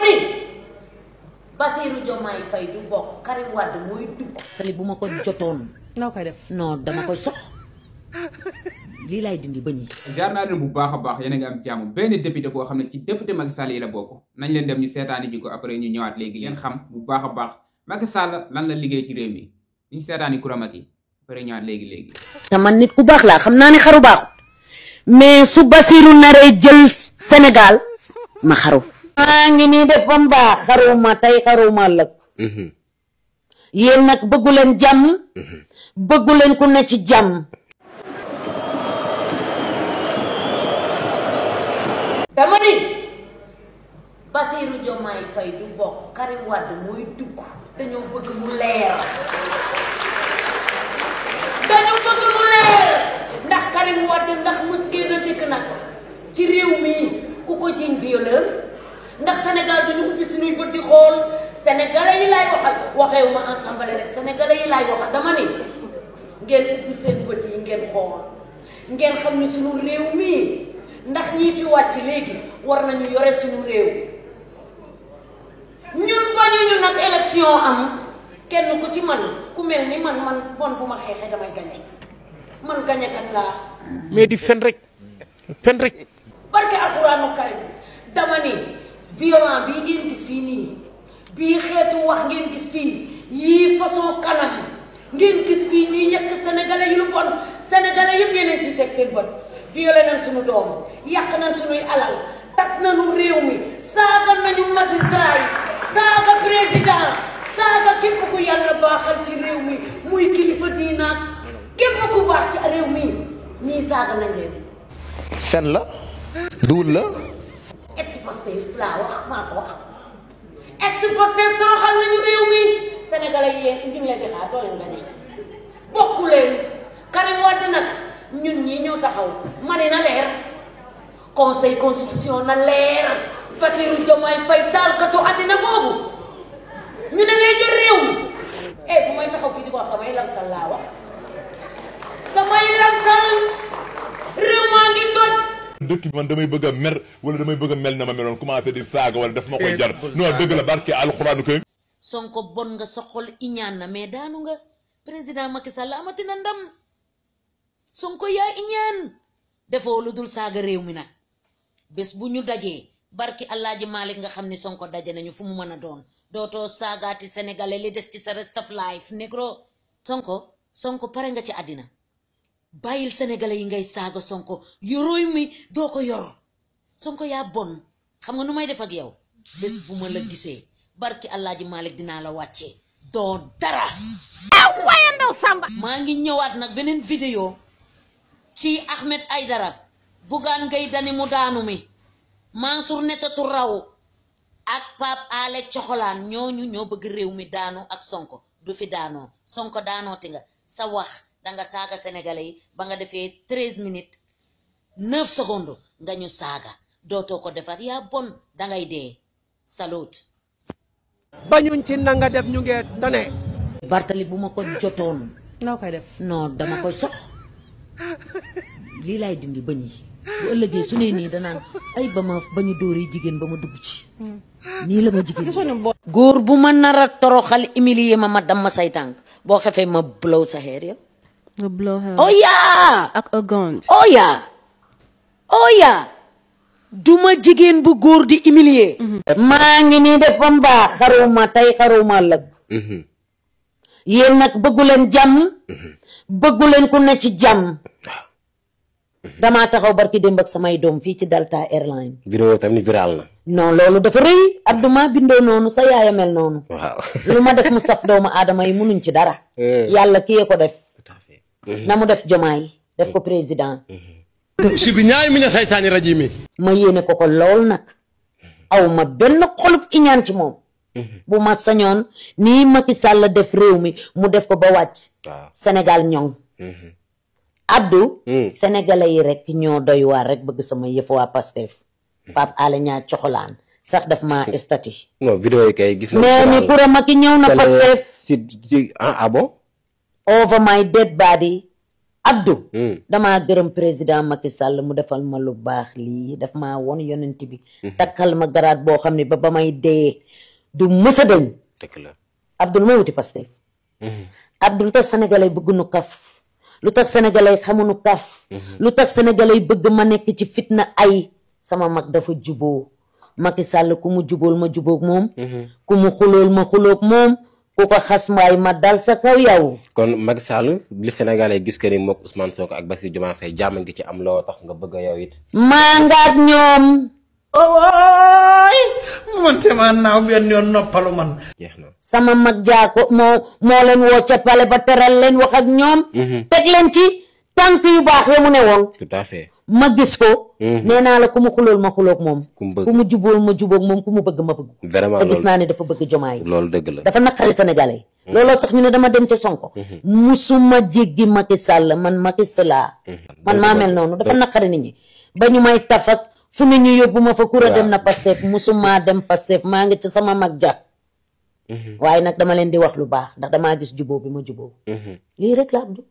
ni Bassirou Diomaye Faye du bokk Karim Wade mooy dugg. tali bu ma ko jotoon. noo koy def non dama koy sox lii laay dindi ba ñi. jaar naa leen bu baax a baax yéen a ngi am jàmm benn député boo xam ne ci député Macky Sall yi la bokk nañ leen dem ñu seetaani ji ko après ñu ñëwaat léegi ngeen xam bu baax a baax Macky Sall lan la liggéey ci réew mi ñu seetaani Coura Macky après ñëwaat léegi. te man nit ku baax laa xam naa ne xaru baaxut mais su Bassirou naree jël Sénégal ma xaru. maa ngi nii def ba mu baax xaruma tey xaruma lëg. yéen nag bëggu leen jàmm. bëggu leen ku ne ci jàmm. dama ni Bassirou Diomaye Faye du bokk Karim Wade mooy dugg dañoo bëgg mu leer. dañoo bëgg mu leer ndax Karim Wade ndax mës ngeen a dikk nag ci réew mi ku ko jiñ violeur ndax Sénégal dañu ubbi suñuy bët di xool sénégalais yi laay waxal waxeewu ma ensemble rek sénégalais yi laay waxal dama ni ngeen ubbi seen bët yi ngeen xool ngeen xam ni suñu réew mi ndax ñii fi wàcc léegi war nañu yore suñu réew ñun bañuñu nag élection am kenn ku ci man ku mel ni man bu ma xeexee damay gañe man gañekat laa mais di fen rek barke alxuraanu karim dama ni violent bii ngeen gis fii nii bii xeetu wax ngeen gis fii yii façon kanam ngeen gis fii nii yekk sénégalais yi lu bon sénégalais yëpp yeneen ci teg seen bët violé nañ suñu doom yàq nañ suñuy alal tas nañu réew mi saaga nañu magistrat yi saaga président saaga képp ku yàlla baaxal ci réew mi muy kilifa diina képp ku baax ci réew mi ñii saaga nañ leen. fen la duul la ex-Pastef laa wax maa ko wax ex-Pastef toroxal nañu réew mi sénégalais yi yéen ñu ngi leen di xaar doo leen gañe bokku leen Karim Wade nag ñun ñii ñoo taxaw ma ne na leer conseil constitution na leer Bassirou Diomaye Faye taalkatu àddina boobu ñu ne ngay jël réew mi bu may taxaw fii di ko wax damay lamsal laa wax damay lamsal réew maa ngi toj. dëkk bi man damay bëgg a mer wala damay bëgg a mel na ma meloon commencé di saaga wala daf ma koy jar non dëgg la barke alxuraanu kay. Sonko bon nga sa xol iñaan na mais daanu nga président Macky Sall amati na ndam Sonko yaa iñaan defoo lu dul saaga réew mi nag bés bu ñu dajee barki Alaaji Malick nga xam ni Sonko daje nañu fu mu mën a doon dootoo saagaati sénégalais li des ci sa rest of life négro. Sonko pare nga ci àddina bàyyil sénégalais yi ngay saaga Sonko yorooy mi doo ko yor Sonko yaa bon xam nga nu may def ak yow bés bu ma la gisee barki Alaaji Malick dinaa la wàccee doo dara. waaye ndaw Samba. maa ngi ñëwaat nag beneen vidéo ci Ahmed Aïdara Bougane Gueye Dany mu daanu mi Mansour Netatu Raw ak Pape Alé Coxolaan ñooñu ñoo bëgg réew mi daanu ak Sonko du fi daanoo Sonko daanooti nga sa wax danga saaga sénégalais yi ba nga defee 13 minutes 9 secondes nga ñu saaga dootoo ko defar yaa bon dangay dee salut. bañuñ ci nanga def ñu ngee tane. Bartali bu ma ko jotoon. noo koy def non dama koy sox lii laay dindi ba ñi bu ëllëgee su ne nii danaan ay ba ñu dóoree jigéen ba ma dugg ci nii la ma jigéen góor bu ma nar a toroxal humilier ma dam ma say tànk boo xefee ma blow sa xeer yow nga blow her oh yeah ak a gun oh yeah duma jigéen bu góor di humilier maa ngi nii def ba mu baax xaruma tey xaruma lëg yéen nag bëggu leen jàmm bëggu leen ku ne ci jàmm damaa taxaw barki démb ak samay doom fii ci Delta Airlines. vidéo tamit viral na. non loolu dafa rëy Abdouma bindoo noonu sa yaaya mel noonu. waaw lu ma def mu saf doomu aadama yi munuñ ci dara. yàlla kiyee ko def. tout à fait. na mu def Diomaye def ko président. si bi ñaay mi ne saytaani rajimi. ma yéene ko lool nag. aw ma benn xolub iñaan ci moom. bu ma sañoon nii Macky Sall def réew mi mu def ko ba wàcc. waaw Sénégal ñoŋ. Abdou. sénégalais yi rek ñoo doy waar rek bëgg sama yëf waa Pastef. Pape Alé Niang Coxolaan sax daf ma estati. non vidéo yi kay gis na. mais ni Coura Macky ñëw na Pastef. si ah bon. over my dead body Abdou damaa gërëm président Macky Sall mu defal ma lu baax lii daf maa won yonent bi takkal ma garaat boo xam ne ba may dee du mësa dañ dëgg la Abdou lu may wuti Pastef Abdou lu tax sénégalais bëgg nu kaf lu tax sénégalais xamuñu kaf lu tax sénégalais bëgg ma nekk ci fitna ay sama mag dafa juboo Macky Sall ku mu jubool ma jubóog moom ku mu xulool ma xuloog moom ku ko xas mbaay ma dal sa kaw yow. kon Macky Sall li sénégalais gis que ni mook Ousmane Sonko ak Bassirou Diomaye Faye jàmm ngi ci am loo tax nga bëgg a yow it. maa ngaat ñoom. waay man te maa naaw benn yoon noppalu man. jeex na sama mag jaako moo leen woo ca pale ba teral leen wax ak ñoom. teg leen ci tànk yu baax ya mu ne woon. tout à fait. ma gis ko. nee naa la ku mu xulool ma xuloog moom. ku mu bëgg ku mu jubóol ma jubóog moom ku mu bëgg ma bëgg. vraiment te gis naa ne dafa bëgg Diomaye. loolu dëgg la dafa naqari sénégalais. looloo tax ñu ne dama dem ca Sonko. musuma jéggi Macky Sall man Macky Sall man maa mel noonu dafa naqari nit ñi. ba ñu may tafak fu ne ñu yóbbu ma fa kura dem na Pastef musuma dem Pastef maa ngi ci sama mag ja. waaye nag dama leen di wax lu baax ndax damaa gis jubóo bi ma jubóo. lii rek la Abdou.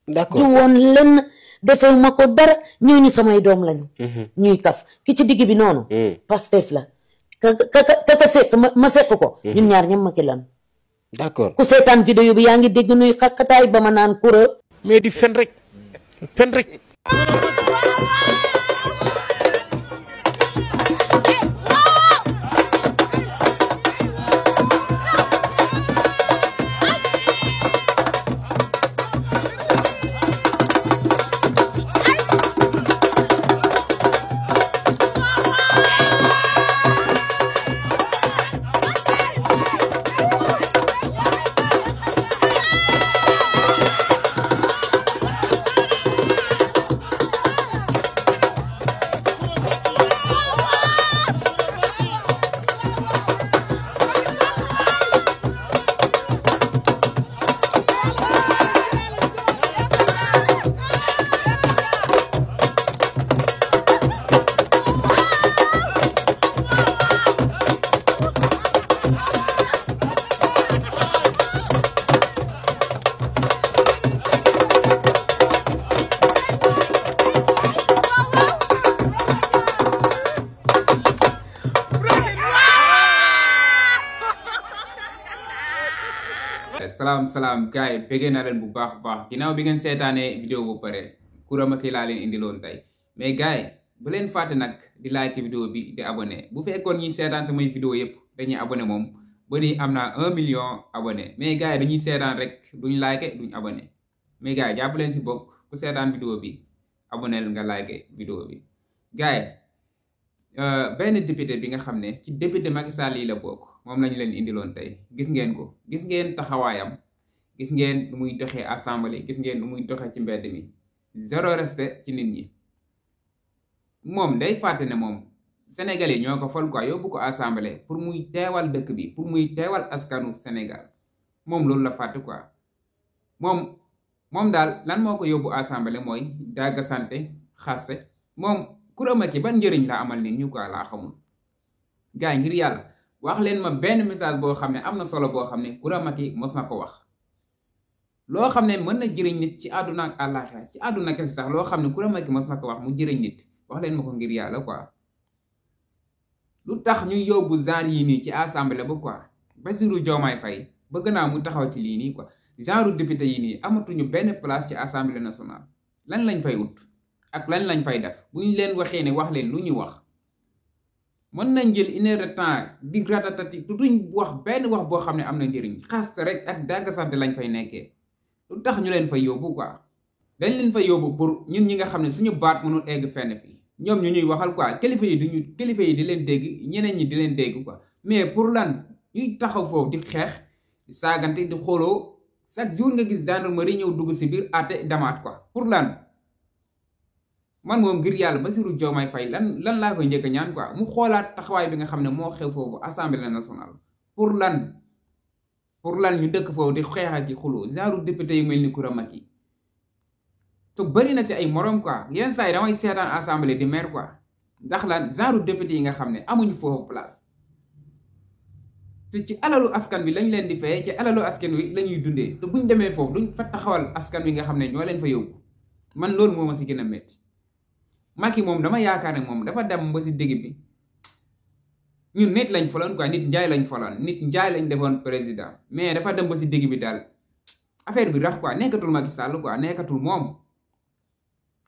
d'accord du woon lenn defew ma ko dara ñooñu samay doom lañu. ñuy kaf ki ci digg bi noonu. Pastef la ka seq ma seq ko. ñun ñaar ñoom Macky lan. d'accord ku seetaan vidéo bi yaa ngi dégg nuy xaqataay ba ma naan kura. mais di fen rek fen rek. salaam gars yi bëggee naa leen bu baax ginnaaw bi ngeen seetaanee vidéo bu pare Coura Macky laa leen indiloon tey mais gars yi bu leen fàtte nag di like vidéo bi di abonné bu fekkoon ñi seetaan samay vidéo yëpp dañuy abonné moom ba ni am naa 1 million abonné mais gars yi dañuy seetaan rek duñ like duñ abonné mais gars yi jàpp leen si bokk ku seetaan vidéo bi abonné nga like vidéo bi gars yi benn député bi nga xam ne ci député Macky Sall yi la bokk moom lañu leen indiloon tey gis ngeen ko gis ngeen taxawaayam gis ngeen nu muy doxee assemblée gis ngeen nu muy doxee ci mbedd mi zéro respect ci nit ñi moom day fàtte ne moom Sénégalais ñoo ko fal quoi yóbbu ko assemblée pour muy teewal dëkk bi pour muy teewal askanu Sénégal moom loolu la fàtte quoi moom daal lan moo ko yóbbu assemblée mooy dagga sante xasse moom Coura Macky ban njëriñ la amal nit ñu quoi laa xamul gars ngir yàlla wax leen ma benn message boo xam ne am na solo boo xam ne Coura Macky mos na ko wax loo xam ne mën na jëriñ nit ci àdduna ak àllaaxira ci àdduna kese sax loo xam ne Coura Macky mos na ko wax mu jëriñ nit wax leen ma ko ngir yàlla quoi lu tax ñu yóbbu genre yi nii ci assemblée ba quoi Bassirou Diomaye Faye bëgg naa mu taxaw ci lii nii quoi genre député yi nii amatuñu benn place ci assemblée nationale lan lañ fay ut ak lan lañ fay def bu ñu leen waxee ne wax leen lu ñu wax mën nañ jël 1 heure de temps di ratatati duñ wax benn wax boo xam ne am na njëriñ xaste rek ak dagga sante lañ fay nekkee lu tax ñu leen fay yóbbu quoi dañ leen fay yóbbu pour ñun ñi nga xam ne suñu baat mënul egg fenn fii ñoom ñu ñuy waxal quoi kilifa yi di leen dégg ñeneen ñi di leen dégg quoi mais pour lan ñuy taxaw foofu di xeex di saagante di xooloo chaque jour nga gis gendarmerie ñëw dugg si biir àtte damaat quoi pour lan man moom ngir yàlla Bassirou Diomaye Faye lan laa koy njëkk a ñaan quoi mu xoolaat taxawaay bi nga xam ne moo xew foofu assemblée nationale pour lan ñu dëkk foofu di xeex ak yi xuloo genre député yu mel ni Coura Macky to bëri na si ay morom quoi yenn saa yi damay seetaan assemblée di maire quoi ndax lan genre député yi nga xam ne amuñu foofu place te ci alalu askan wi lañ leen di fayee ci alalu askan wi la ñuy dundee te buñ demee foofu duñ fa taxawal askan wi nga xam ne ñoo leen fa yóbbu man loolu moo ma si gën a métti. Macky moom dama yaakaar ne moom dafa dem ba si digg bi ñun nit lañ foloon quoi nit njaay lañ foloon nit njaay lañ defoon président mais dafa dem ba si digg bi daal affaire bi rax quoi nekkatul Macky Sall quoi nekkatul moom.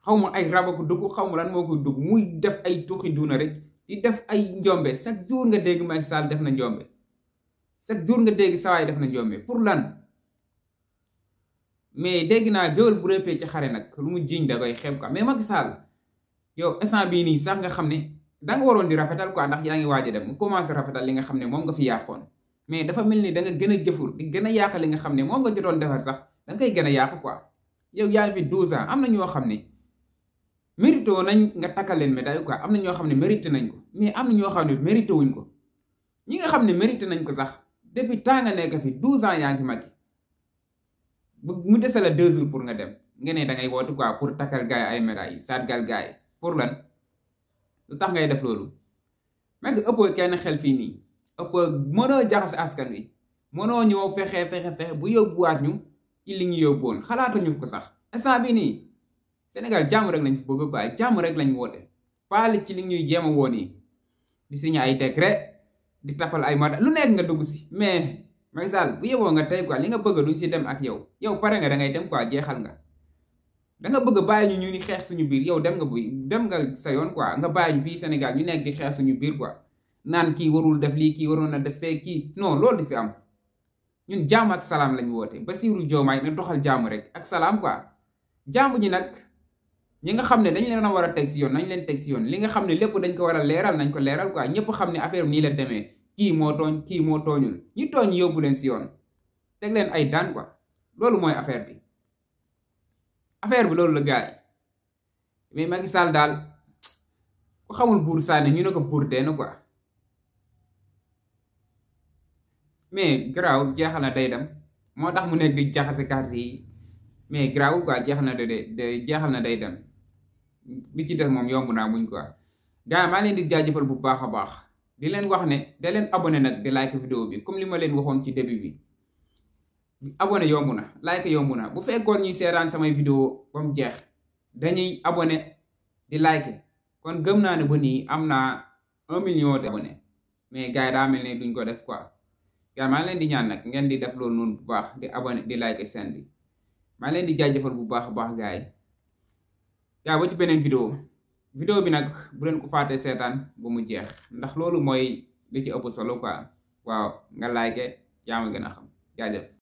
xaw ma ay raba ko dugg xaw ma lan moo koy dugg muy def ay tuuxi duuna rek di def ay njombe chaque jour nga dégg Macky Sall def na njombe chaque jour nga dégg sawaay def na njombe pour lan. mais dégg naa géwél bu rëppee ci xare nag lu mu jiiñ da koy xeeb quoi mais Macky Sall yow instant bii nii sax nga xam ne danga waroon di rafetal quoi ndax yaa ngi waaj a dem mu commencé rafetal li nga xam ne moom nga fi yàqoon mais dafa mel ni da nga gën a jëfur di gën a yàq li nga xam ne moom nga jotoon defar sax da nga koy gën a yàq quoi. yow yaa ngi fi 12 ans am na ñoo xam ne mérité nañ nga takkal leen médaille quoi am na ñoo xam ne mérité nañ ko mais am na ñoo xam ne mérité wuñ ko ñi nga xam ne mérité nañ ko sax depuis temps nga nekk fi 12 ans yaa ngi Macky mu dese la 2 jours pour nga dem nga ne da ngay woote quoi pour takkal gaay ay médailles sargal gaay pour lan lu tax ngay def loolu. Macky ëppoo kenn xel fii nii ëppoo mënoo jaxase askan wi mënoo ñëw fexe bu yóbbuwaat ñu ci li ñu yóbbuwoon xalaatuñu ko sax instant bi nii Sénégal jàmm rek lañ fi bëgg quoi jàmm rek lañ woote paali ci li ñuy jéem a woon yi di signé ay décret di tapal ay mada lu nekk nga dugg si mais Macky Sall bu yeboo nga tey quoi li nga bëgg duñ si dem ak yow pare nga da ngay dem quoi jeexal nga da nga bëgg bàyyi ñu ni xeex suñu biir yow dem nga sa yoon quoi nga bàyyi ñu fii Sénégal ñu nekk di xeex suñu biir quoi naan kii warul def lii kii waroon na def fee kii non loolu di fi am ñun jàmm ak salaam lañ woote Bassirou Diomaye na doxal jàmm rek ak salaam quoi jàmm ji nag ñi nga xam ne dañ leen a war a teg si yoon nañ leen teg si yoon li nga xam ne lépp dañ ko war a leeral nañ ko leeral quoi ñëpp xam ne affaire bi nii la demee kii moo tooñ kii moo tooñul ñi tooñ yóbbu leen si yoon teg leen ay daan quoi loolu mooy affaire bi loolu la gars yi mais Macky Sall daal ku xamul buur sànni ñu ne ko buur dee na quoi mais garaaw jeexal na day dem moo tax mu nekk di jaxase carte yi mais garaaw quoi jeexal na jeexal na day dem li ci def moom yomb naa muñ quoi gars yi maa leen di jaajëfal bu baax a baax di leen wax ne da leen abonné nag di like vidéo bi comme li ma leen waxoon ci début bi abonné yomb na like yomb na bu fekkoon ñuy seetaan samay vidéo ba mu jeex dañuy abonné di like kon gëm naa ne ba nii am naa 1 million de abonné mais gars yi daa mel ne duñ ko def quoi gars maa leen di ñaan nag ngeen di def loolu noonu bu baax di abonné di like seen bi maa leen di jaajëfal bu baax a baax gars yi gaa ba ci beneen vidéo bi nag bu leen ko fàtte seetaan ba mu jeex ndax loolu mooy li ci ëpp solo quoi waaw nga like yaa ma gën a xam jaajëf